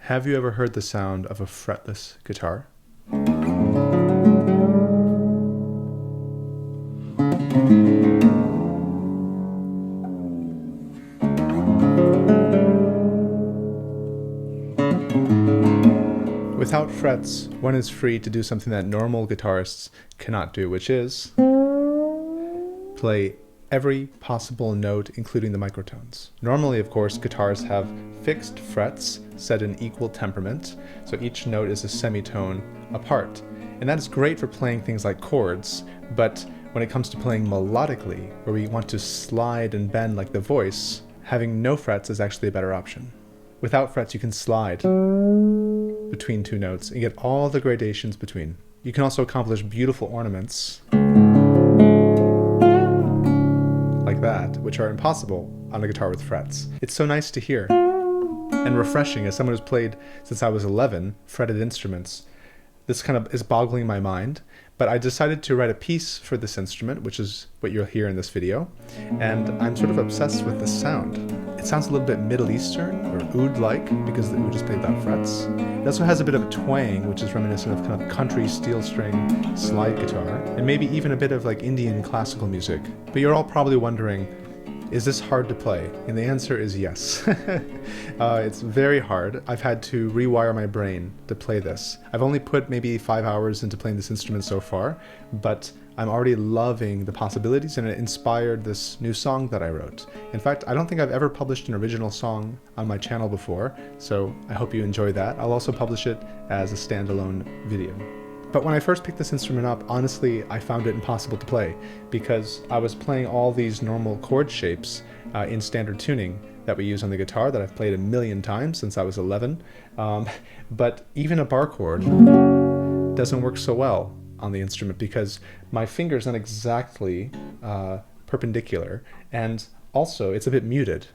Have you ever heard the sound of a fretless guitar? Without frets, one is free to do something that normal guitarists cannot do, which is play every possible note, including the microtones. Normally, of course, guitars have fixed frets set in equal temperament, so each note is a semitone apart. And that is great for playing things like chords, but when it comes to playing melodically, where we want to slide and bend like the voice, having no frets is actually a better option. Without frets, you can slide between two notes and get all the gradations between. You can also accomplish beautiful ornaments like that, which are impossible on a guitar with frets. It's so nice to hear and refreshing as someone who's played since I was 11 fretted instruments. This kind of is boggling my mind, but I decided to write a piece for this instrument, which is what you'll hear in this video, and I'm sort of obsessed with the sound. It sounds a little bit Middle Eastern or oud-like because the oud is played without frets. It also has a bit of a twang, which is reminiscent of kind of country steel string slide guitar, and maybe even a bit of like Indian classical music. But you're all probably wondering, is this hard to play? And the answer is yes. It's very hard. I've had to rewire my brain to play this. I've only put maybe 5 hours into playing this instrument so far, but I'm already loving the possibilities, and it inspired this new song that I wrote. In fact, I don't think I've ever published an original song on my channel before, so I hope you enjoy that. I'll also publish it as a standalone video. But when I first picked this instrument up, honestly, I found it impossible to play because I was playing all these normal chord shapes in standard tuning that we use on the guitar that I've played a million times since I was 11. But even a bar chord doesn't work so well on the instrument because my finger's not exactly perpendicular, and also it's a bit muted.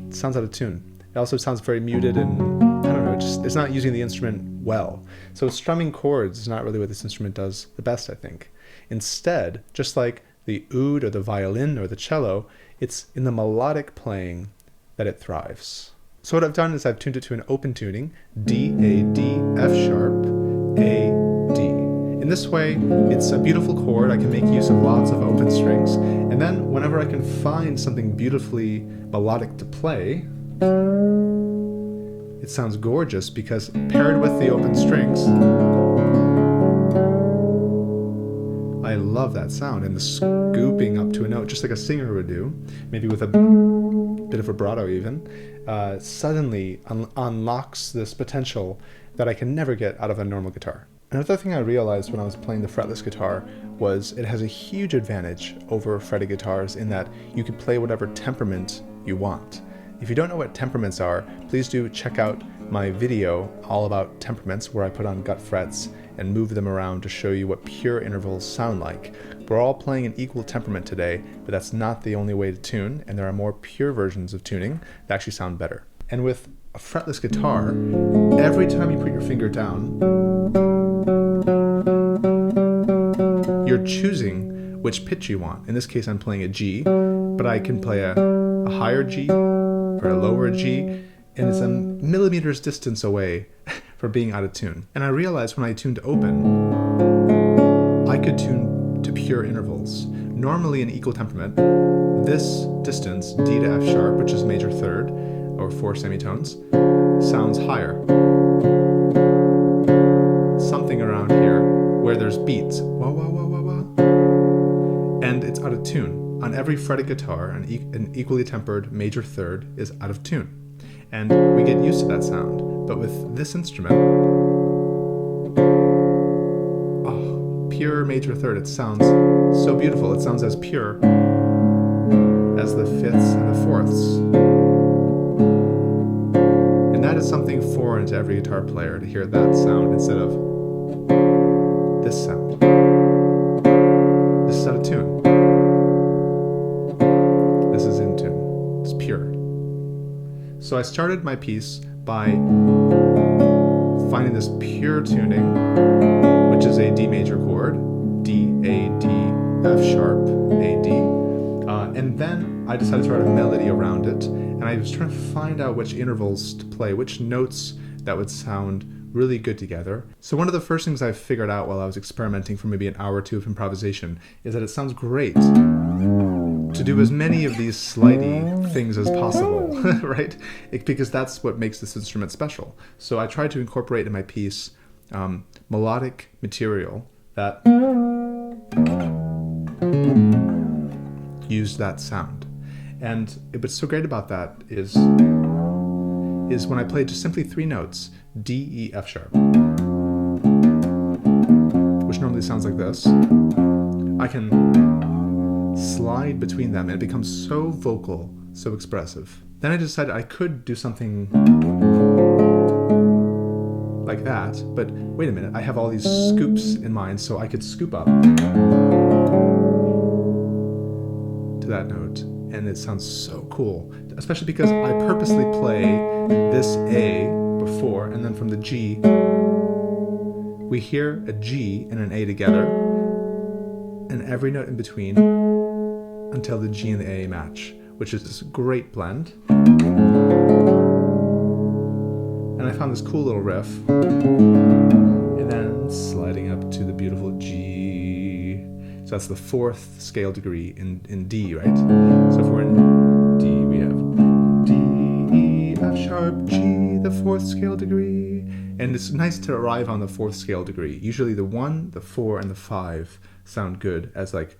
It sounds out of tune. It also sounds very muted and I don't know, it's not using the instrument well. So strumming chords is not really what this instrument does the best, I think. Instead, just like the oud or the violin or the cello, it's in the melodic playing that it thrives. So what I've done is I've tuned it to an open tuning, D, A, D, F sharp, A, D. In this way, it's a beautiful chord. I can make use of lots of open strings. And then whenever I can find something beautifully melodic to play, it sounds gorgeous because paired with the open strings, I love that sound and the scooping up to a note, just like a singer would do, maybe with a bit of vibrato even, suddenly unlocks this potential that I can never get out of a normal guitar. Another thing I realized when I was playing the fretless guitar was it has a huge advantage over fretted guitars in that you can play whatever temperament you want. If you don't know what temperaments are, please do check out my video all about temperaments where I put on gut frets and move them around to show you what pure intervals sound like. We're all playing an equal temperament today, but that's not the only way to tune, and there are more pure versions of tuning that actually sound better. And with a fretless guitar, every time you put your finger down, you're choosing which pitch you want. In this case, I'm playing a G, but I can play a higher G or a lower G, and it's a millimeter's distance away from being out of tune. And I realized when I tuned open, I could tune to pure intervals. Normally in equal temperament, this distance, D to F sharp, which is major third, or 4 semitones, sounds higher. Something around here where there's beats, wah, wah, wah, wah, wah, and it's out of tune. On every fretted guitar, an equally tempered major third is out of tune. And we get used to that sound. But with this instrument, pure major third, it sounds so beautiful. It sounds as pure as the fifths and the fourths. And that is something foreign to every guitar player, to hear that sound instead of this sound. This is out of tune. This is in tune. It's pure. So I started my piece by finding this pure tuning, which is a D major chord, D, A, D, F sharp, A, D. And then I decided to write a melody around it, And I was trying to find out which intervals to play, which notes that would sound really good together. So one of the first things I figured out while I was experimenting for maybe an hour or two of improvisation is that it sounds great to do as many of these slidey things as possible, right? Because that's what makes this instrument special. So I tried to incorporate in my piece melodic material that used that sound. And what's so great about that is when I play just simply 3 notes, D, E, F sharp, which normally sounds like this, I can slide between them and it becomes so vocal, so expressive. Then I decided I could do something like that, but wait a minute, I have all these scoops in mind, so I could scoop up to that note, and it sounds so cool, especially because I purposely play this A before, and then from the G, we hear a G and an A together, and every note in between until the G and the A match, which is this great blend. And I found this cool little riff, and then sliding up to the beautiful G. So that's the 4th scale degree in D, right? So if we're in D, we have D, E, F sharp, G, the 4th scale degree. And it's nice to arrive on the 4th scale degree. Usually the 1, the 4, and the 5 sound good as like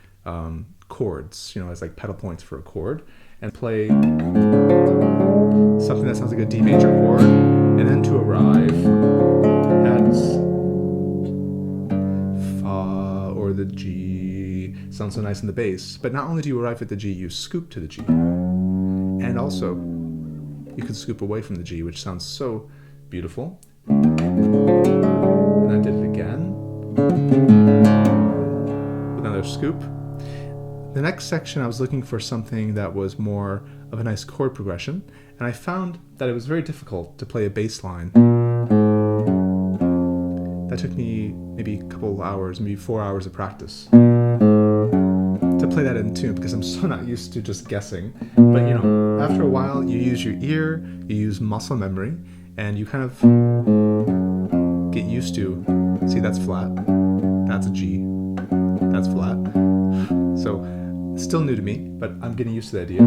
chords, as like pedal points for a chord. And play something that sounds like a D major chord, and then to arrive at Fa or the G. Sounds so nice in the bass. But not only do you arrive at the G, you scoop to the G. And also, you can scoop away from the G, which sounds so beautiful. And I did it again with another scoop. The next section, I was looking for something that was more of a nice chord progression, and I found that it was very difficult to play a bass line. That took me maybe a couple of hours, maybe 4 hours of practice to play that in tune, because I'm so not used to just guessing. But after a while, you use your ear, you use muscle memory, and you kind of get used to, see, that's flat, that's a G, that's flat. So, still new to me, but I'm getting used to the idea.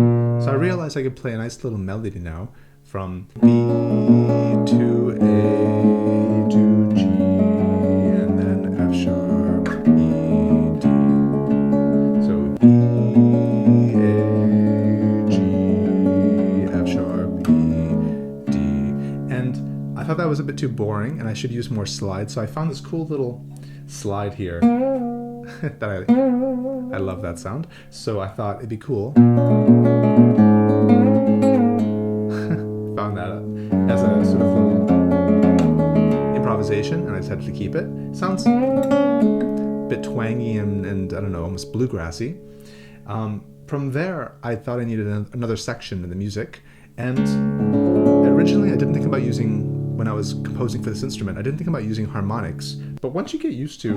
So I realized I could play a nice little melody now from B to A to G, and then F sharp, E, D. So B, A, G, F sharp, E, D. And I thought that was a bit too boring, and I should use more slides. So I found this cool little slide here that I love that sound, so I thought it'd be cool. Found that as a sort of little improvisation, and I decided to keep it. Sounds a bit twangy and I don't know, almost bluegrassy. From there, I thought I needed another section in the music, and originally I didn't think about using, when I was composing for this instrument, I didn't think about using harmonics, but once you get used to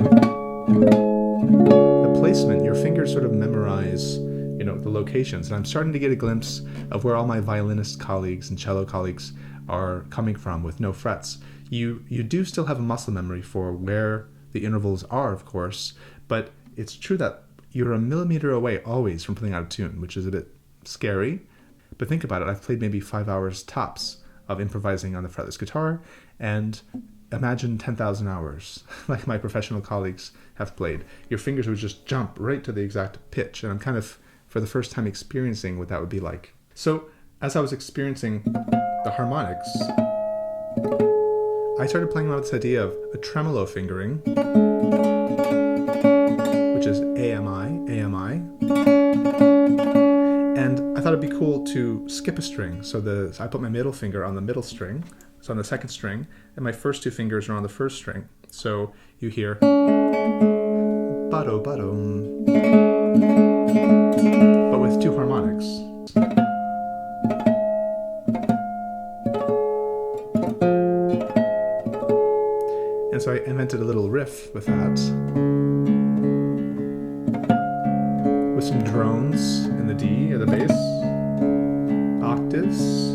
the placement, your fingers sort of memorize, the locations. And I'm starting to get a glimpse of where all my violinist colleagues and cello colleagues are coming from with no frets. You do still have a muscle memory for where the intervals are, of course, but it's true that you're a millimeter away always from playing out of tune, which is a bit scary. But think about it, I've played maybe 5 hours tops of improvising on the fretless guitar, and imagine 10,000 hours, like my professional colleagues have played. Your fingers would just jump right to the exact pitch, and I'm kind of, for the first time, experiencing what that would be like. So, as I was experiencing the harmonics, I started playing around with this idea of a tremolo fingering, which is AMI, AMI, and I thought it'd be cool to skip a string. So I put my middle finger on the middle string, so on the second string, and my first 2 fingers are on the first string. So you hear bado bado, but with 2 harmonics. And so I invented a little riff with that, with some drones in the D or the bass, octaves.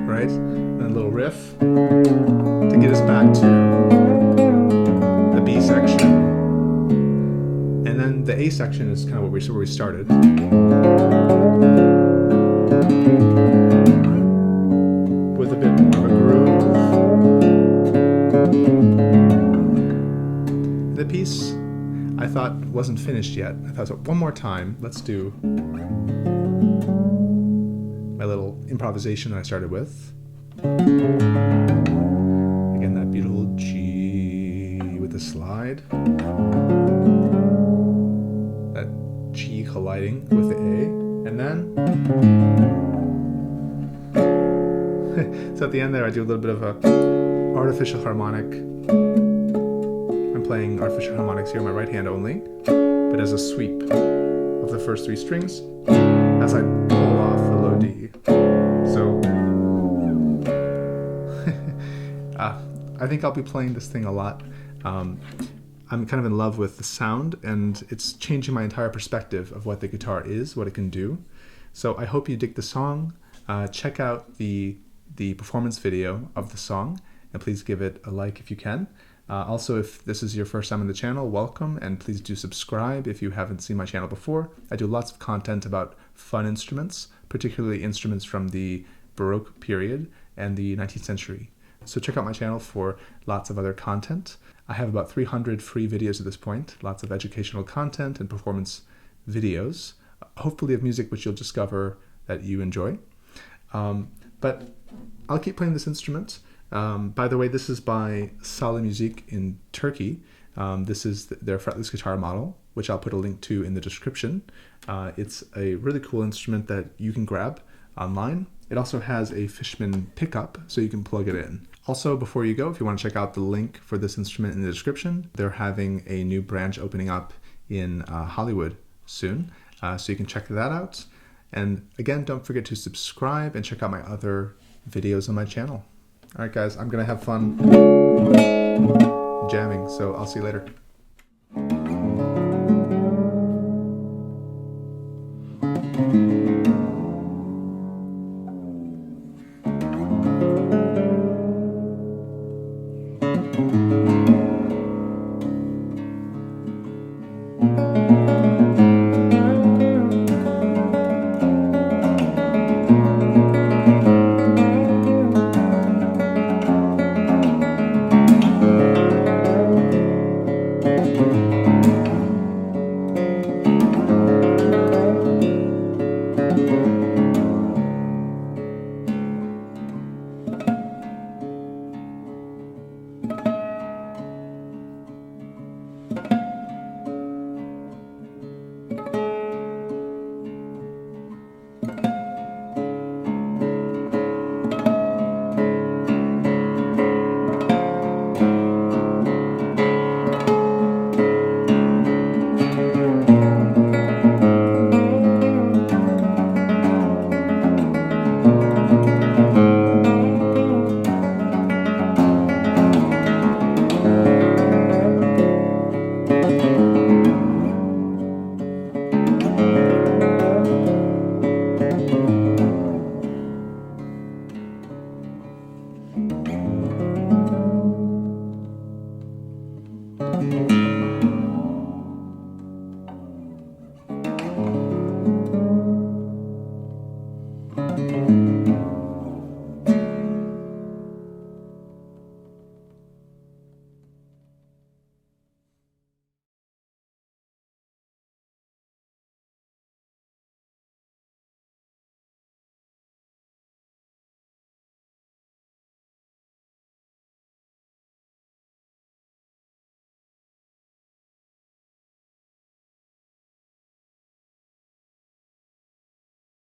Right? And a little riff to get us back to the B section. And then the A section is kind of where we started. With a bit more of a groove. The piece I thought wasn't finished yet. I thought, so one more time, let's do my little improvisation that I started with. Again, that beautiful G with the slide. That G colliding with the A. And then, so at the end there, I do a little bit of a artificial harmonic. I'm playing artificial harmonics here on my right hand only, but as a sweep of the first 3 strings as I pull off the low D. So, I think I'll be playing this thing a lot. I'm kind of in love with the sound, and it's changing my entire perspective of what the guitar is, what it can do. So I hope you dig the song. Check out the performance video of the song, and please give it a like if you can. Also, if this is your first time on the channel, welcome, and please do subscribe if you haven't seen my channel before. I do lots of content about fun instruments, particularly instruments from the Baroque period and the 19th century. So check out my channel for lots of other content. I have about 300 free videos at this point, lots of educational content and performance videos, hopefully of music which you'll discover that you enjoy. But I'll keep playing this instrument. By the way, this is by Sala Music in Turkey. This is their fretless guitar model, which I'll put a link to in the description. It's a really cool instrument that you can grab online. It also has a Fishman pickup, so you can plug it in. Also, before you go, if you want to check out the link for this instrument in the description, they're having a new branch opening up in Hollywood soon, so you can check that out. And again, don't forget to subscribe and check out my other videos on my channel. All right, guys, I'm going to have fun jamming, so I'll see you later.